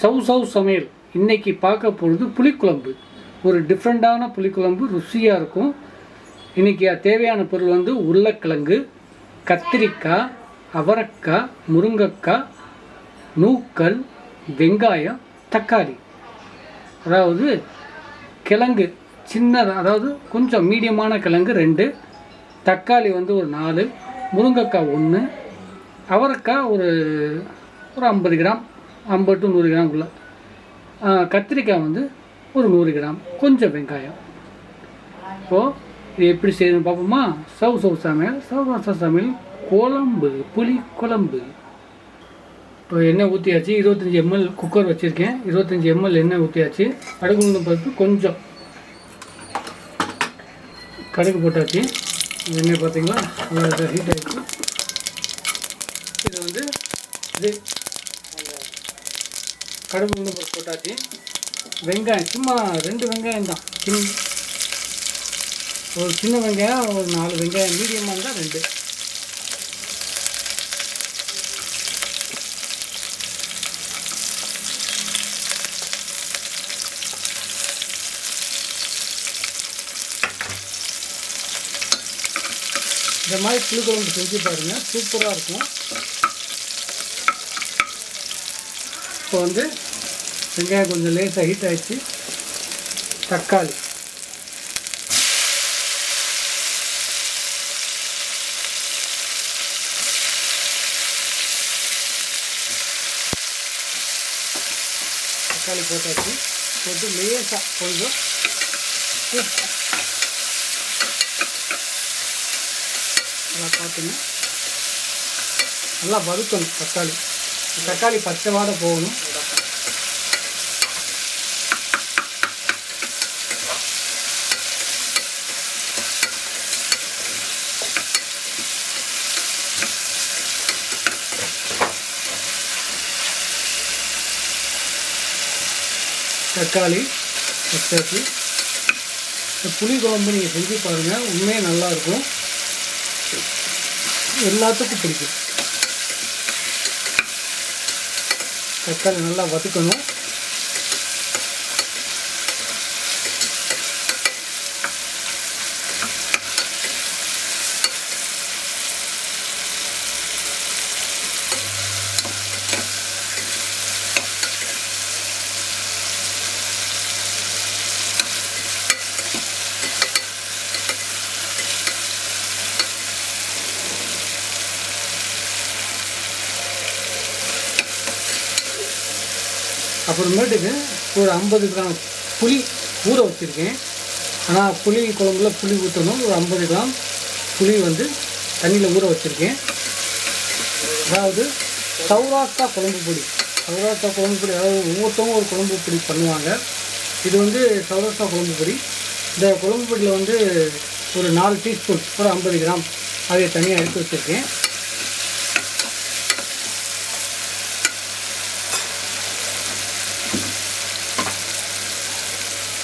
சவு சமையல் இன்றைக்கி பார்க்க போகிறது புளிக்குழம்பு. ஒரு டிஃப்ரெண்ட்டான புளிக்குழம்பு, ருசியாக இருக்கும். இன்றைக்கி தேவையான பொருள் வந்து உருளைக்கிழங்கு, கத்திரிக்காய், அவரைக்காய், முருங்கைக்காய், நூக்கல், வெங்காயம், தக்காளி. அதாவது கிழங்கு சின்னதாக, அதாவது கொஞ்சம் மீடியமான கிழங்கு 2, தக்காளி வந்து ஒரு 4, முருங்கைக்காய் 1, அவரைக்காய் ஒரு 50 கிராம், 50 to 100 கிராம்குள்ளே, கத்திரிக்காய் வந்து ஒரு 100 கிராம், கொஞ்சம் வெங்காயம். இப்போது இது எப்படி செய்யணும்னு பார்ப்போமா? சவு சமையல் குழம்பு, புளி குழம்பு. இப்போ எண்ணெய் ஊற்றியாச்சு. 25 ml குக்கர் வச்சுருக்கேன். 25 ml எண்ணெய் ஊற்றியாச்சு. கடுகு உளுந்தம் பருப்பு கொஞ்சம், கடுகு போட்டாச்சு. எண்ணெய் பார்த்தீங்களா நல்லா ஹீட் ஆகிடுச்சு. இது வந்து இது கடுகு உளுந்தம் பருப்பு போட்டாச்சு. வெங்காயம் சும்மா 2 வெங்காயம் தான், ஒரு சின்ன வெங்காயம், ஒரு 4 வெங்காயம், மீடியமாக இருந்தால் 2. இந்த மாதிரி புளிக்குழம்பு செஞ்சு பாருங்கள், சூப்பராக இருக்கும். இப்போ வந்து வெங்காயம் கொஞ்சம் லேசாக ஹீட் ஆகிடுச்சு. தக்காளி, தக்காளி போட்டாச்சு. போட்டு லேசாக கொஞ்சம் உப்பு நல்லா பார்த்துங்க, நல்லா வறுக்கணும். தக்காளி பச்சை வாடை போகணும். தக்காளி வச்சாச்சு. புளி குழம்பு நீங்கள் செஞ்சு பாருங்கள், உண்மையாக நல்லாயிருக்கும், எல்லாத்துக்கும் பிடிக்கும். தக்காளி நல்லா வதக்கணும். அப்புறமேட்டுக்கு ஒரு 50 கிராம் புளி ஊற வச்சுருக்கேன். ஆனால் புளி குழம்புல புளி ஊற்றணும். ஒரு 50 கிராம் புளி வந்து தண்ணியில் ஊற வச்சுருக்கேன். அதாவது சௌராஷ்டிரா குழம்பு பொடி. அதாவது ஒவ்வொருத்தவங்க ஒரு குழம்பு பொடி பண்ணுவாங்க. இது வந்து சௌராஷ்டிரா குழம்பு பொடி. இந்த குழம்பு பொடியில் வந்து ஒரு 4 டீஸ்பூன், ஒரு 50 கிராம் அதை தனியாக எடுத்து வச்சுருக்கேன்.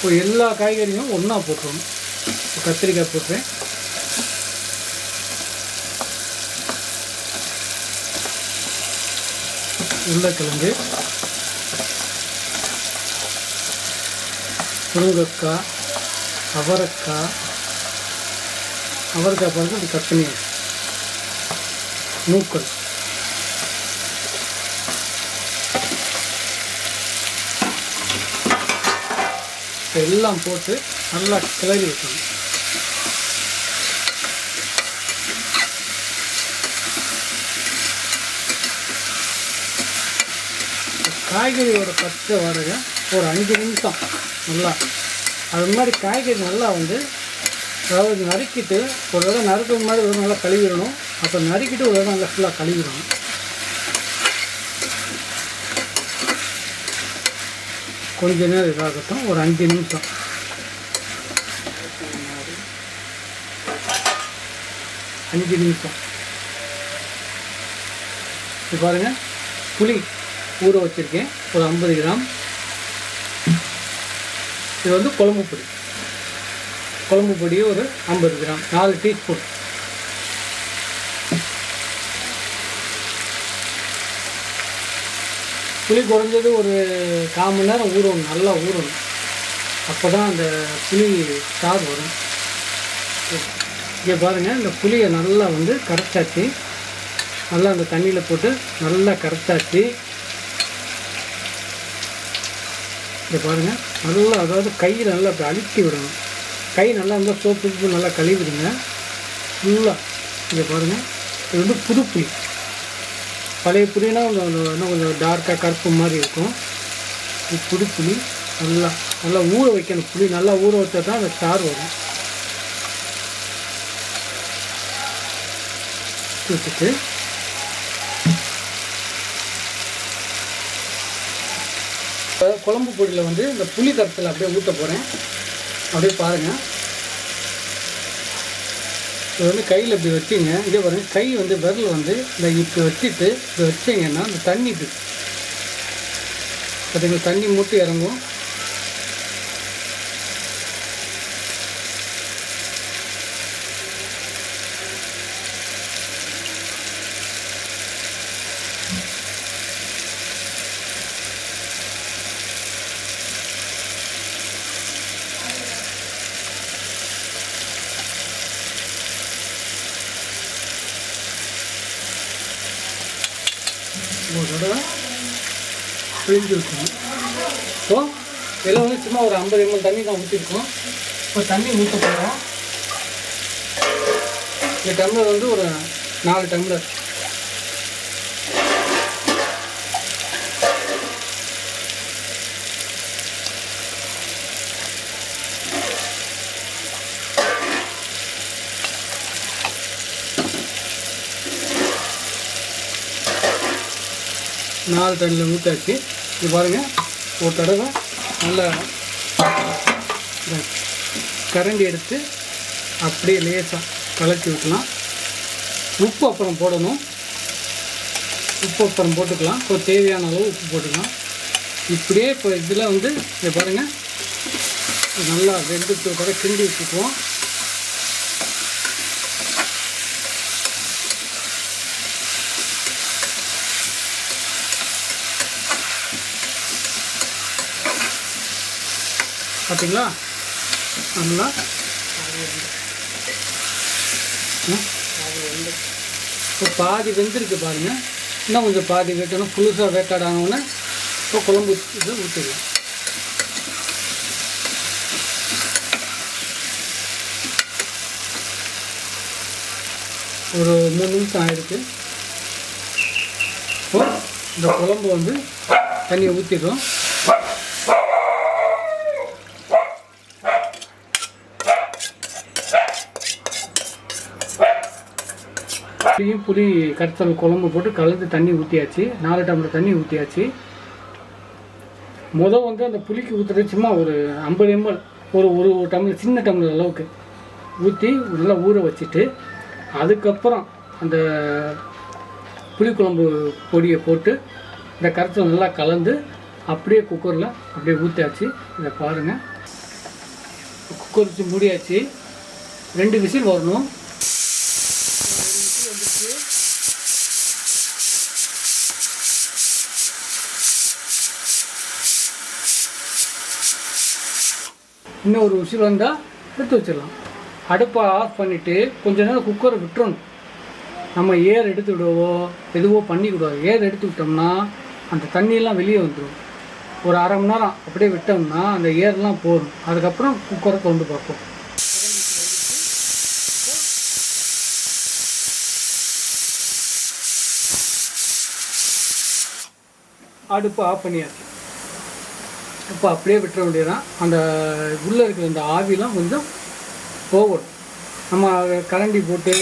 இப்போ எல்லா காய்கறியும் ஒன்றா போட்டுருணும். இப்போ கத்திரிக்காய் போட்டுறேன், உருளைக்கிழங்கு, முருங்கைக்காய், அவரைக்காய் பாருங்க, அது கட் நூக்கல், எல்லாம் போட்டு நல்லா கிளறி வைக்கணும். காய்கறியோட பச்சை வாடகை ஒரு 5 நிமிஷம் நல்லா, அது மாதிரி காய்கறி நல்லா வந்து, அதாவது நறுக்கிட்டு ஒரு தடவை நறுக்கிற மாதிரி ஒரு நல்லா கழுவிடணும். அப்போ நறுக்கிட்டு ஒரு தடவை நல்லா ஃபுல்லாக கழுவிடணும். கொஞ்ச நேரம் இதாகட்டும், ஒரு 5 நிமிஷம். இது பாருங்கள், புளி ஊற வச்சுருக்கேன் ஒரு 50 கிராம். இது வந்து குழம்பு பொடி ஒரு 50 கிராம், 4 டீஸ்பூன். புளி குறைஞ்சது ஒரு 1/4 மணி நேரம் ஊறணும், நல்லா ஊறணும். அப்போ தான் அந்த புளி சாறு வரும். இங்கே பாருங்கள், இந்த புளியை நல்லா வந்து கரைச்சாச்சு. நல்லா அந்த தண்ணியில் போட்டு நல்லா கரைச்சாச்சு. இங்கே பாருங்கள், நல்லா அதாவது கையில் நல்லா அப்படி அழுத்தி விடணும். கை நல்லா இருந்தால் சோப்பு நல்லா கழுவிடுங்க ஃபுல்லாக. இங்கே பாருங்கள், இது வந்து புது புளி. பழைய புளினா இன்னும் கொஞ்சம் டார்க்காக கருப்பு மாதிரி இருக்கும். இது புது புளி. நல்லா நல்லா ஊற வைக்கணும். புளி நல்லா ஊற வச்சா தான் அந்த சாறு வரும். வச்சுட்டு குழம்பு பொடியில் வந்து இந்த புளி கரைசல் அப்படியே ஊற்ற போகிறேன். அப்படியே பாருங்கள். இது வந்து கையில் இப்படி வச்சிங்க. இதே பாருங்கள், கை வந்து விரல் வந்து இந்த இப்போ வச்சுட்டு இப்படி வச்சிங்கன்னா இந்த தண்ணி இப்படி பார்த்தீங்கன்னா தண்ணி மூட்டு இறங்கும். ஒரு தடவை பிழிஞ்சு இருக்கணும். ஸோ இதில் வந்து சும்மா ஒரு 50 ml தண்ணி தான் ஊற்றிருக்கோம். இப்போ தண்ணி ஊற்ற போகிறோம். இந்த டம்ளர் வந்து ஒரு 4 டம்ளர். தண்ணியில் ஊற்றாச்சு. இது பாருங்கள், ஒரு தடவை நல்லா கரண்டி எடுத்து அப்படியே லேசாக கலக்கி விட்டலாம். உப்பு அப்புறம் போடணும். உப்பு அப்புறம் போட்டுக்கலாம். இப்போ தேவையான அளவு உப்பு போட்டுக்கலாம். இப்படியே இப்போ இதில் வந்து இதை பாருங்கள், நல்லா 2 தடவை கிண்டி வச்சுக்குவோம். பார்த்தீங்களா, நல்லா இப்போ பாதி வெந்திருக்கு பாருங்கள். இன்னும் கொஞ்சம் பாதி வேட்டணும். புதுசாக வேக்காடானோடனே இப்போ குழம்பு இதை ஊற்றிடலாம். ஒரு 3 நிமிஷம் ஆகிருக்கு. இப்போ இந்த குழம்பு வந்து தண்ணியை ஊற்றிடுறோம். புளி கரைசல் குழம்பு போட்டு கலந்து தண்ணி ஊற்றியாச்சு. 4 டம்ளர் தண்ணி ஊற்றியாச்சு. வந்து அந்த புளிக்கு ஊற்றுறது சும்மா ஒரு 50 ml ஒரு டம்ளர், சின்ன டம்ளர் அளவுக்கு ஊற்றி நல்லா ஊற வச்சுட்டு அதுக்கப்புறம் அந்த புளிக்குழம்பு பொடியை போட்டு இந்த கரைசல் நல்லா கலந்து அப்படியே குக்கரில் அப்படியே ஊற்றியாச்சு. இதை பாருங்கள், குக்கர் வச்சு மூடியாச்சு. 2 விசில் வரணும். இன்னும் ஒரு விசில் வந்தால் எடுத்து வச்சிடலாம். அடுப்பை ஆஃப் பண்ணிவிட்டு கொஞ்ச நேரம் குக்கரை விட்டுறணும். நம்ம ஏர் எடுத்து விடுவோ எதுவோ பண்ணிக்கூடாது. ஏர் எடுத்து விட்டோம்னா அந்த தண்ணியெல்லாம் வெளியே வந்துடும். ஒரு 1/2 மணி நேரம் அப்படியே விட்டோம்னா அந்த ஏர்லாம் போடும். அதுக்கப்புறம் குக்கரை கொண்டு பார்ப்போம். அடுப்பை ஆஃப் பண்ணியாச்சு. இப்போ அப்படியே விட்டுற வேண்டியதான். அந்த உள்ளே இருக்கிற அந்த ஆவிலாம் கொஞ்சம் போகணும். நம்ம கரண்டி போட்டு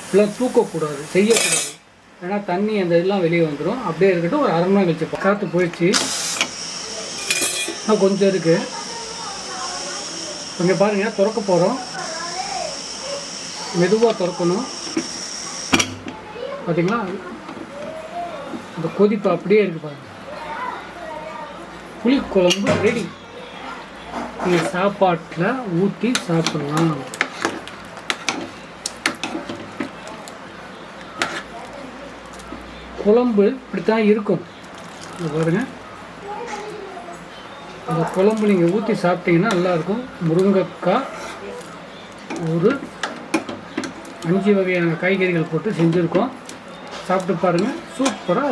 ஃபுல்லாக தூக்கக்கூடாது, செய்யக்கூடாது. ஏன்னா தண்ணி அந்த இதெல்லாம் வெளியே வந்துடும். அப்படியே இருக்கட்டும். ஒரு 1/2 மணி நேரம் கழிச்சு காற்று போயிடுச்சு. இன்னும் கொஞ்சம் இருக்குது. இங்கே பாருங்கள், திறக்க போகிறோம். மெதுவாக திறக்கணும். பார்த்தீங்களா, அந்த கொதிப்பு அப்படியே இருக்குது பாருங்கள். புளிக்குழம்பு ரெடி. நீங்கள் சாப்பாட்டில் ஊற்றி சாப்பிடலாம். குழம்பு இப்படித்தான் இருக்கும். இது பாருங்கள், இந்த குழம்பு நீங்கள் ஊற்றி சாப்பிட்டீங்கன்னா நல்லாயிருக்கும். முருங்கைக்காய் ஒரு 5 வகையான காய்கறிகள் போட்டு செஞ்சுருக்கோம். சாப்பிட்டு பாருங்கள், சூப்பராக இருக்கும்.